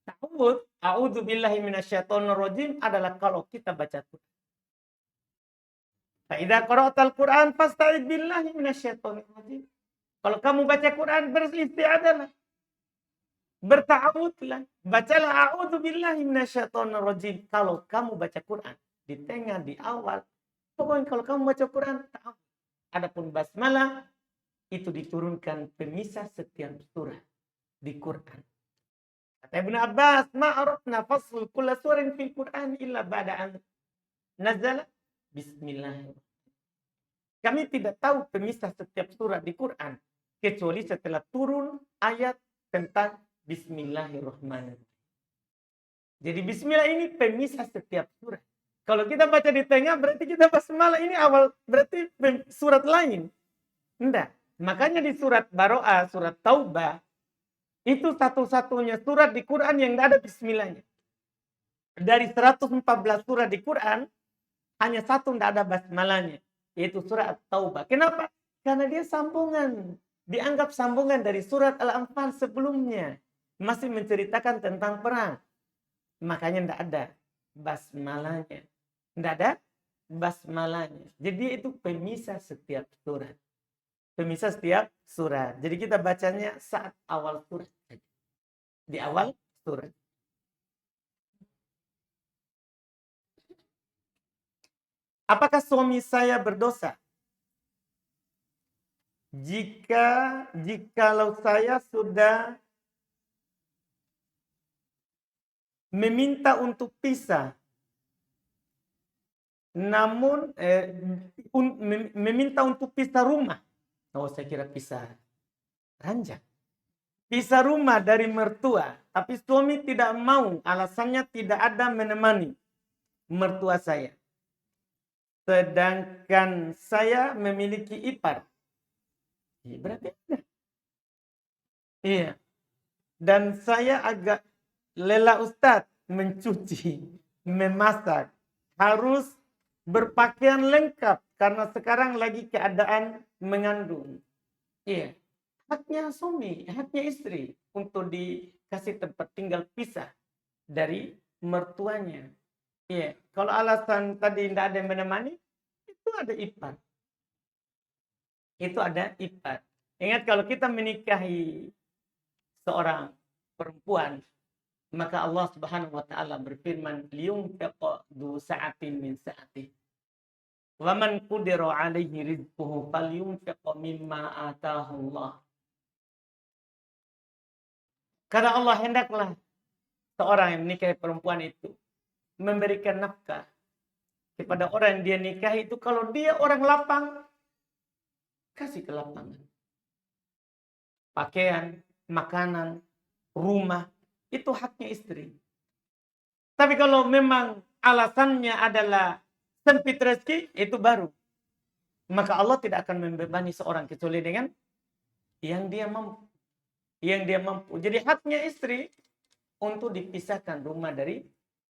ta'awud, a'udzu billahi minasyaitonir rajim adalah kalau kita baca Quran. Fa idza qara'tal Qur'an fasta'id billahi minasyaitonir rajim. Kalau kamu baca Quran beristi'adzahlah. Berta'awudlah. Bacalah a'udzu billahi minasyaitonir rajim. Kalau kamu baca Quran di tengah, di awal, pokoknya kalau kamu baca Quran ta'awud. Adapun basmalah itu diturunkan pemisah setiap surah di Quran. Kata Ibnu Abbas, ma arafna fasl kulla surin fil Quran illa ba'da an nazala bismillahirrahmanirrahim. Kami tidak tahu pemisah setiap surat di Quran kecuali setelah turun ayat tentang bismillahirrahmanirrahim. Jadi bismillah ini pemisah setiap surat. Kalau kita baca di tengah berarti kita basmalah ini awal, berarti surat lain. Enggak. Makanya di surat Baroah, surat Taubah, itu satu-satunya surat di Quran yang tidak ada bismillahnya. Dari 114 surat di Quran, hanya satu tidak ada basmalahnya, yaitu surat Taubah. Kenapa? Karena dia sambungan. Dianggap sambungan dari surat Al-Anfal sebelumnya. Masih menceritakan tentang perang. Makanya tidak ada basmalahnya. Tidak ada basmalahnya. Jadi itu pemisah setiap surat. Pemisah setiap surat. Jadi kita bacanya saat awal surat. Di awal surat. Apakah suami saya berdosa? Jikalau saya sudah meminta untuk pisah, namun meminta untuk pisah rumah. Oh, saya kira pisah ranjang. Pisah rumah dari mertua, tapi suami tidak mau, alasannya tidak ada menemani mertua saya. Sedangkan saya memiliki ipar. Ya, berarti ada. Iya. Dan saya agak lelah Ustadz mencuci, memasak. Harus berpakaian lengkap karena sekarang lagi keadaan mengandung. Iya. Haknya suami, haknya istri untuk dikasih tempat tinggal pisah dari mertuanya. Iya. Kalau alasan tadi tidak ada yang menemani, itu ada ipar. Itu ada ipar. Ingat kalau kita menikahi seorang perempuan, maka Allah Subhanahu wa taala berfirman, liyunfiq du sa'atin min sa'ati. Wa man qudira 'alaihi rizquhu falyunfiq mimma ataahu Allah. Kata Allah, hendaklah seorang yang menikahi perempuan itu memberikan nafkah kepada orang yang dia nikahi itu. Kalau dia orang lapang, kasih ke lapangan. Pakaian, makanan, rumah, itu haknya istri. Tapi kalau memang alasannya adalah sempit rezeki, itu baru. Maka Allah tidak akan membebani seorang kecuali dengan yang dia mampu. Yang dia mampu. Jadi haknya istri untuk dipisahkan rumah dari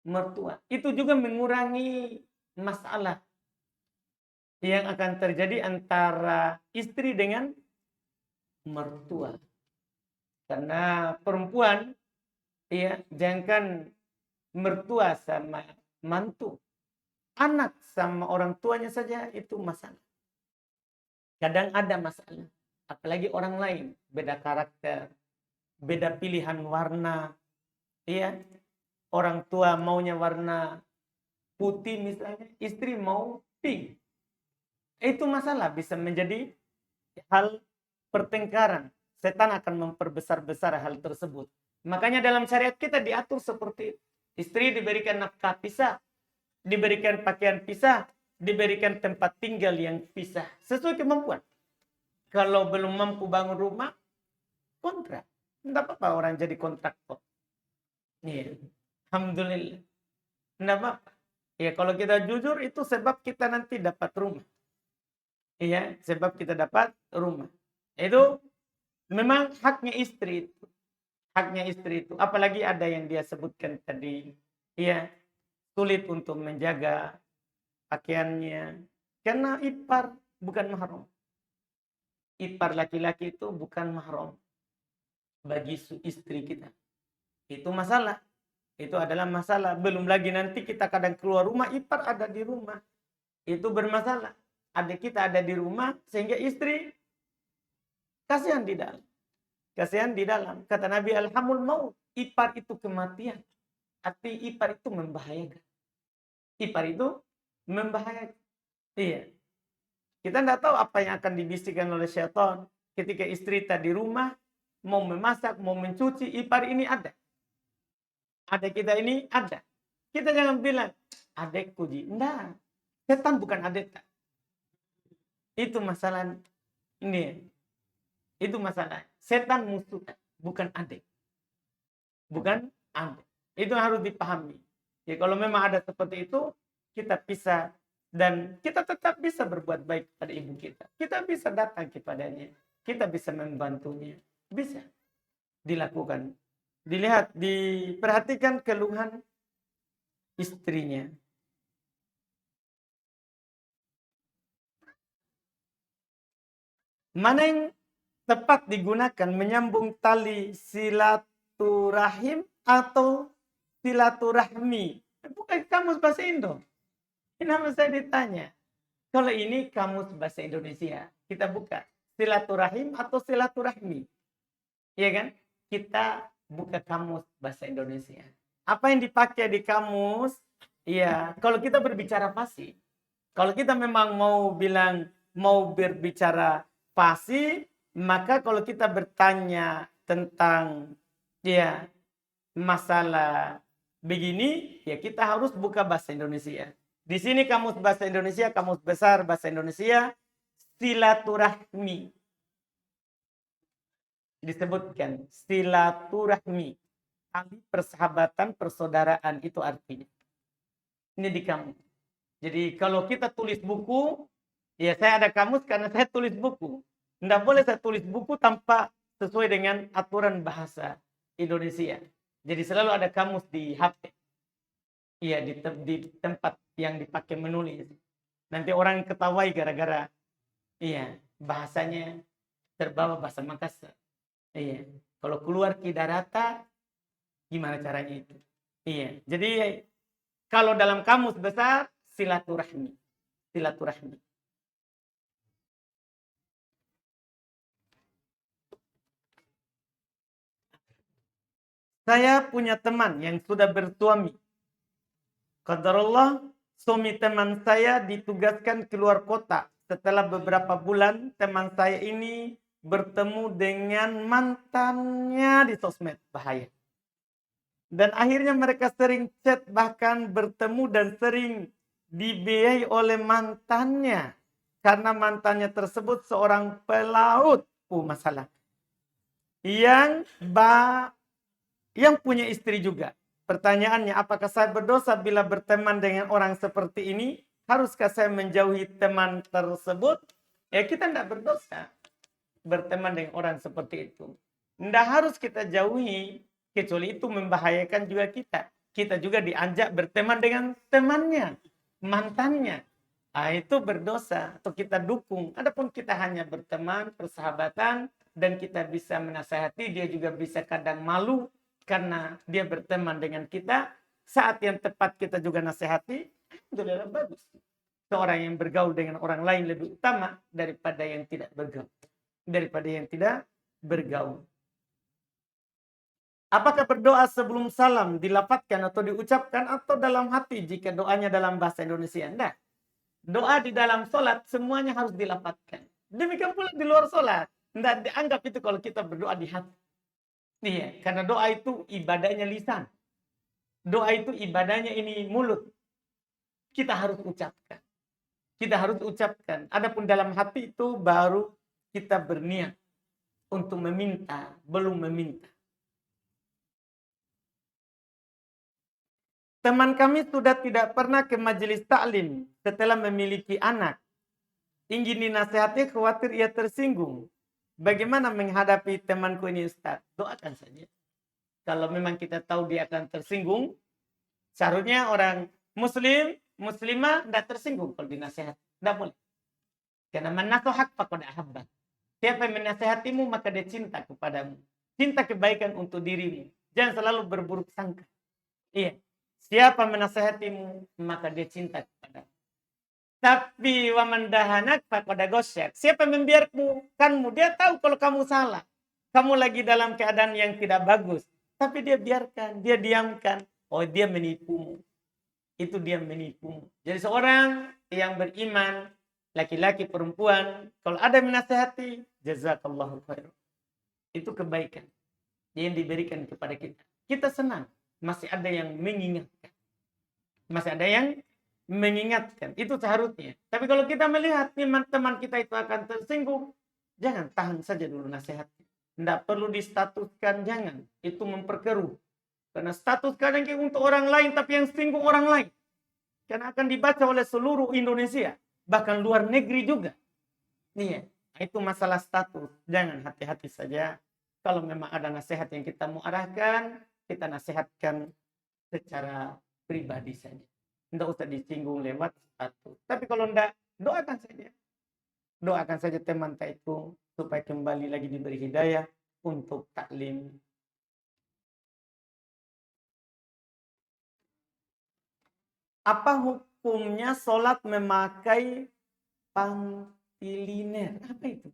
mertua. Itu juga mengurangi masalah yang akan terjadi antara istri dengan mertua. Karena perempuan, ya, jangan mertua sama mantu. Anak sama orang tuanya saja itu masalah. Kadang ada masalah. Apalagi orang lain. Beda karakter. Beda pilihan warna. Ya. Orang tua maunya warna putih misalnya. Istri mau pink. Itu masalah. Bisa menjadi hal pertengkaran. Setan akan memperbesar-besar hal tersebut. Makanya dalam syariat kita diatur seperti itu. Istri diberikan nafkah pisah, diberikan pakaian pisah, diberikan tempat tinggal yang pisah. Sesuai kemampuan. Kalau belum mampu bangun rumah, kontrak. Tidak apa-apa orang jadi kontraktor. Iya. Alhamdulillah. Enggak apa-apa. Ya kalau kita jujur itu sebab kita nanti dapat rumah. Iya, sebab kita dapat rumah. Itu memang haknya istri itu. Haknya istri itu. Apalagi ada yang dia sebutkan tadi. Iya, sulit untuk menjaga pakaiannya. Karena ipar bukan mahram. Ipar laki-laki itu bukan mahram bagi istri kita. Itu masalah. Itu adalah masalah. Belum lagi nanti kita kadang keluar rumah, ipar ada di rumah. Itu bermasalah. Adik kita ada di rumah, sehingga istri kasihan di dalam. Kasihan di dalam. Kata Nabi, alhamul maut. Ipar itu kematian. Arti ipar itu membahayakan. Ipar itu membahayakan. Iya. Kita tidak tahu apa yang akan dibisikkan oleh syaitan. Ketika istri tadi di rumah, mau memasak, mau mencuci, ipar ini ada. Adik kita ini ada. Kita jangan bilang, adekku ji. Enggak. Setan bukan adik. Itu masalah ini. Itu masalah. Setan musuh, bukan adik. Bukan adik. Itu harus dipahami. Ya kalau memang ada seperti itu, kita bisa dan kita tetap bisa berbuat baik pada ibu kita. Kita bisa datang kepadanya. Kita bisa membantunya. Bisa dilakukan. Dilihat, diperhatikan keluhan istrinya. Mana yang tepat digunakan menyambung tali silaturahim atau silaturahmi? Bukan kamus bahasa Indo. Kenapa saya ditanya? Kalau ini kamus bahasa Indonesia, kita buka silaturahim atau silaturahmi. Iya kan? Kita buka kamus bahasa Indonesia. Apa yang dipakai di kamus? Iya, kalau kita berbicara fasih. Kalau kita memang mau bilang mau berbicara fasih, maka kalau kita bertanya tentang ya masalah begini, ya kita harus buka bahasa Indonesia. Di sini kamus bahasa Indonesia, kamus besar bahasa Indonesia, silaturahmi. Disebutkan silaturahmi, tali persahabatan, persaudaraan, itu artinya. Ini di kamus. Jadi kalau kita tulis buku, ya saya ada kamus karena saya tulis buku. Tidak boleh saya tulis buku tanpa sesuai dengan aturan bahasa Indonesia. Jadi selalu ada kamus di HP. Iya, di tempat yang dipakai menulis. Nanti orang ketawai gara-gara iya, bahasanya terbawa bahasa Makassar. Iya. Kalau keluar ke darata, gimana caranya itu? Iya. Jadi kalau dalam kamus besar, silaturahmi. Silaturahmi. Saya punya teman yang sudah bersuami. Qadarullah, suami teman saya ditugaskan keluar kota. Setelah beberapa bulan, teman saya ini bertemu dengan mantannya di sosmed. Bahaya. Dan akhirnya mereka sering chat, bahkan bertemu dan sering dibiayai oleh mantannya. Karena mantannya tersebut seorang pelaut. Masalah. Yang punya istri juga. Pertanyaannya, apakah saya berdosa bila berteman dengan orang seperti ini? Haruskah saya menjauhi teman tersebut? Ya kita tidak berdosa berteman dengan orang seperti itu. Tidak harus kita jauhi, kecuali itu membahayakan juga kita. Kita juga diajak berteman dengan temannya, mantannya. Nah, itu berdosa atau kita dukung. Adapun kita hanya berteman, persahabatan, dan kita bisa menasihati, dia juga bisa kadang malu karena dia berteman dengan kita. Saat yang tepat kita juga nasihati, alhamdulillah bagus. Seorang yang bergaul dengan orang lain lebih utama daripada yang tidak bergaul. Apakah berdoa sebelum salam dilafadzkan atau diucapkan atau dalam hati jika doanya dalam bahasa Indonesia? Nah, doa di dalam sholat semuanya harus dilafadzkan. Demikian pula di luar sholat. Tidak dianggap itu kalau kita berdoa di hati. Iya, karena doa itu ibadahnya lisan. Doa itu ibadahnya ini mulut. Kita harus ucapkan. Kita harus ucapkan. Adapun dalam hati itu baru kita berniat untuk meminta, belum meminta. teman kami sudah tidak pernah ke majelis taklim setelah memiliki anak. Ingin dinasihati, khawatir ia tersinggung. Bagaimana menghadapi temanku ini Ustaz? Doakan saja. Kalau memang kita tahu dia akan tersinggung, seharusnya orang muslim, muslimah tidak tersinggung kalau dinasihati. Tidak boleh. Karena man nasahak faqad ahabba. Siapa yang menasihatimu maka dia cinta kepadamu. Cinta kebaikan untuk dirimu. Jangan selalu berburuk sangka. Iya. Siapa menasihatimu maka dia cinta kepadamu. Tapi wa man dahanak faqad ghasyak. Siapa yang membiarkanmu, dia tahu kalau kamu salah. Kamu lagi dalam keadaan yang tidak bagus. Tapi dia biarkan, dia diamkan. Oh, dia menipumu. Itu dia menipumu. Jadi seorang yang beriman, laki-laki, perempuan, kalau ada yang menasihati, jazakallahu khairan. Itu kebaikan yang diberikan kepada kita. Kita senang. Masih ada yang mengingatkan. Masih ada yang mengingatkan. Itu seharusnya. Tapi kalau kita melihat teman kita itu akan tersinggung, jangan, tahan saja dulu nasihatnya. Tidak perlu distatuskan, jangan. Itu memperkeruh. Karena status kadang untuk orang lain, tapi yang singgung orang lain. Karena akan dibaca oleh seluruh Indonesia. Bahkan luar negeri juga. Iya. Itu masalah status. Jangan, hati-hati saja. Kalau memang ada nasihat yang kita mau arahkan, kita nasihatkan secara pribadi saja. Tidak usah disinggung lewat status. Tapi kalau tidak, doakan saja. Doakan saja teman kita itu supaya kembali lagi diberi hidayah untuk taklim. Apa hukumnya sholat memakai pantiliner? Apa itu?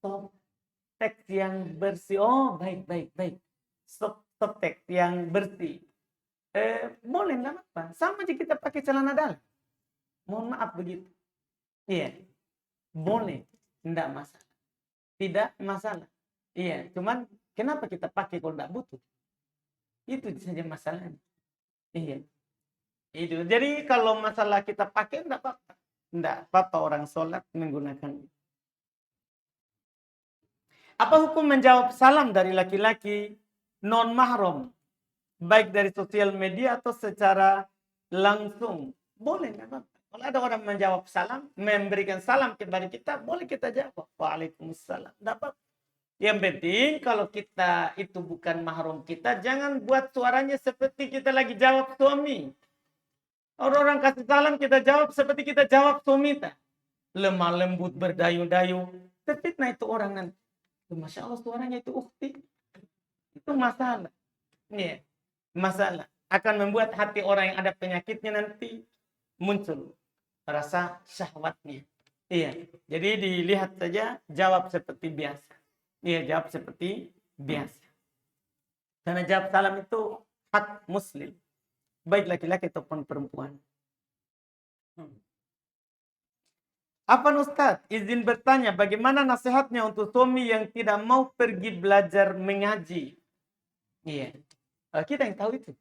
Softtek yang bersih. Oh, baik. Softtek yang bersih. Boleh, enggak apa. Sama aja kita pakai celana dalam. Mohon maaf begitu. Iya. Boleh, enggak masalah. Tidak masalah. Iya, cuman kenapa kita pakai kalau enggak butuh? Itu saja masalahnya. Iya. Itu. Jadi kalau masalah kita pakai enggak apa-apa. Enggak apa-apa orang sholat menggunakan. Apa hukum menjawab salam dari laki-laki non mahram? Baik dari sosial media atau secara langsung. Boleh, enggak apa-apa. Kalau ada orang menjawab salam, memberikan salam kepada kita, boleh kita jawab. Waalaikumsalam. Enggak apa-apa. Yang penting kalau kita itu bukan mahram kita, jangan buat suaranya seperti kita lagi jawab suami. Orang-orang kasih salam kita jawab seperti kita jawab suami kita. Lemah lembut berdayu-dayu. Terfitnah itu orang nanti. Masya Allah suaranya itu ukti. Itu masalah. Iya. Masalah. Akan membuat hati orang yang ada penyakitnya nanti muncul rasa syahwatnya. Iya. Jadi dilihat saja, jawab seperti biasa. Iya, jawab seperti biasa. Karena jawab salam itu hak muslim. Baik laki-laki ataupun perempuan. Apa Ustaz? Izin bertanya, bagaimana nasihatnya untuk suami yang tidak mau pergi belajar mengaji? Iya. Kita yang tahu itu.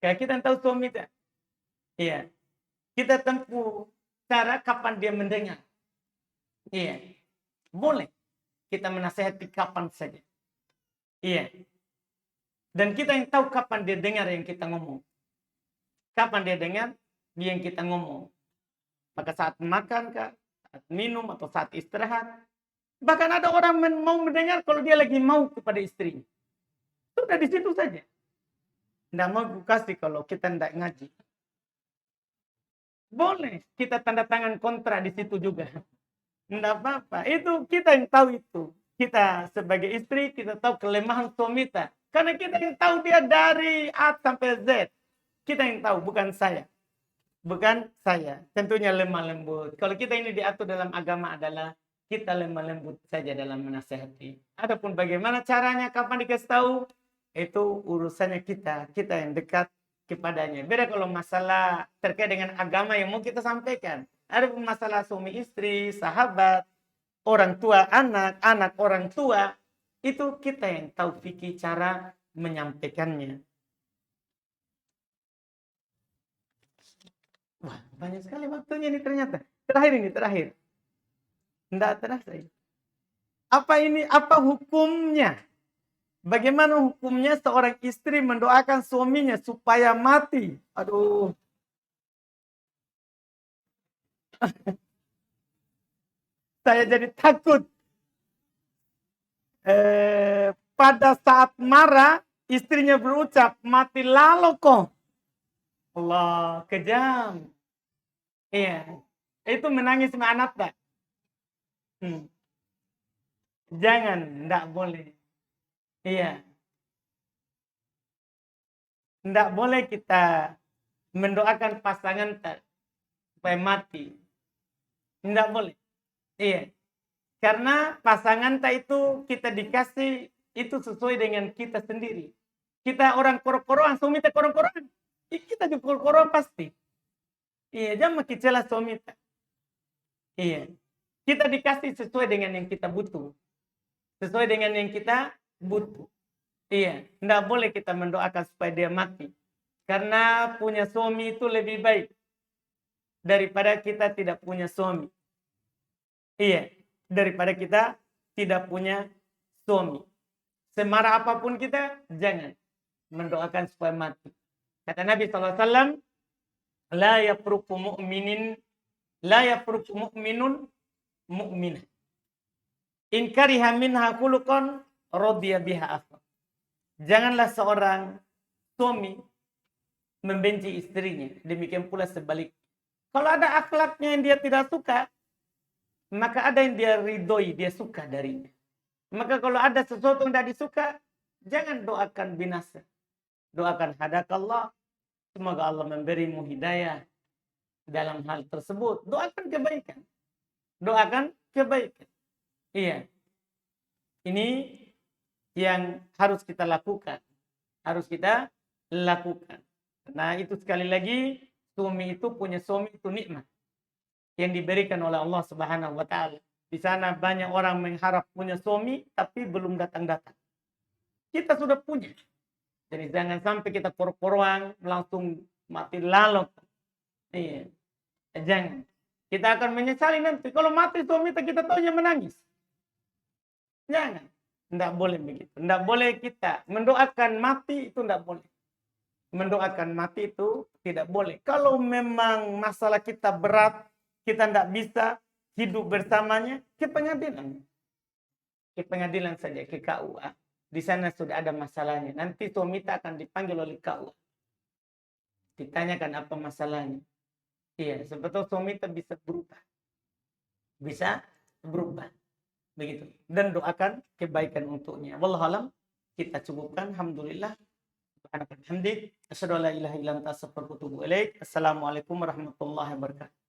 Kayak kita yang tahu suami itu. Iya. Kita tempuh cara kapan dia mendengar. Iya. Boleh. Kita menasihati kapan saja. Iya. Dan kita yang tahu kapan dia dengar yang kita ngomong. Kapan dia dengar yang kita ngomong. Maka saat makan, saat minum, atau saat istirahat. Bahkan ada orang mau mendengar kalau dia lagi mau kepada istrinya. Sudah di situ saja. Tidak mau kasih kalau kita tidak ngaji. Boleh kita tanda tangan kontra di situ juga. Tidak apa-apa. Itu kita yang tahu itu. Kita sebagai istri, kita tahu kelemahan suami kita. Karena kita yang tahu dia dari A sampai Z. Kita yang tahu, bukan saya. Bukan saya. Tentunya lemah lembut. Kalau kita ini diatur dalam agama adalah kita lemah lembut saja dalam menasihati. Adapun bagaimana caranya, kapan dikasih tahu, itu urusannya kita. Kita yang dekat kepadanya. Beda kalau masalah terkait dengan agama yang mau kita sampaikan. Ada masalah suami istri, sahabat, orang tua, anak, anak orang tua. Itu kita yang tahu fikih cara menyampaikannya. Wah, banyak sekali waktunya ini ternyata. Terakhir. Tidak terasa. Apa ini? Apa hukumnya? Bagaimana hukumnya seorang istri mendoakan suaminya supaya mati? Aduh. Saya jadi takut. Pada saat marah, istrinya berucap, mati lalu kok. Allah, kejam. Iya. Itu menangis sama anak tak? Jangan, enggak boleh. Iya. Enggak boleh kita mendoakan pasangan supaya mati. Enggak boleh. Iya. Karena pasangan itu kita dikasih itu sesuai dengan kita sendiri. Kita orang koro-koroan, suami kita koro-koroan. Kita juga koro-koroan pasti. Iya, jangan kecelah suami kita. Iya. Kita dikasih sesuai dengan yang kita butuh. Sesuai dengan yang kita butuh. Iya, tidak boleh kita mendoakan supaya dia mati. Karena punya suami itu lebih baik daripada kita tidak punya suami. Iya, daripada kita tidak punya suami. Semarah apapun kita, jangan mendoakan supaya mati. Kata Nabi SAW, la yafruqu mu'minun mu'minah. In kariha minha khuluqan radiya biha akhar. Janganlah seorang suami membenci istrinya. Demikian pula sebalik. Kalau ada akhlaknya yang dia tidak suka, maka ada yang dia ridhoi, dia suka darinya. Maka kalau ada sesuatu yang tidak disuka, jangan doakan binasa. Doakan hadakallah. Semoga Allah memberimu hidayah dalam hal tersebut. Doakan kebaikan. Doakan kebaikan. Iya. Ini yang harus kita lakukan. Harus kita lakukan. Nah, itu sekali lagi, suami itu punya suami itu nikmat yang diberikan oleh Allah Subhanahu wa taala. Di sana banyak orang mengharap punya suami tapi belum datang-datang. Kita sudah punya. Jadi jangan sampai kita poro-poroan langsung mati lalu. Iya. Jangan. Kita akan menyesali nanti. Kalau mati suami kita tahunya menangis. Jangan. Tidak boleh begitu. Tidak boleh kita mendoakan mati, itu tidak boleh. Mendoakan mati itu tidak boleh. Kalau memang masalah kita berat, kita tidak bisa hidup bersamanya, ke pengadilan. Ke pengadilan saja, ke KUA. Di sana sudah ada masalahnya. Nanti suami kita akan dipanggil oleh KUA. Ditanyakan apa masalahnya. Iya, sebetulnya suami kita bisa berubah. Bisa berubah. Begitu. Dan doakan kebaikan untuknya. Wallahualam, kita cukupkan. Alhamdulillah. Subhanakallahumma wa bihamdik, asyhadu an la ilaha illa anta astaghfiruka wa atubu ilaik. Assalamualaikum warahmatullahi wabarakatuh.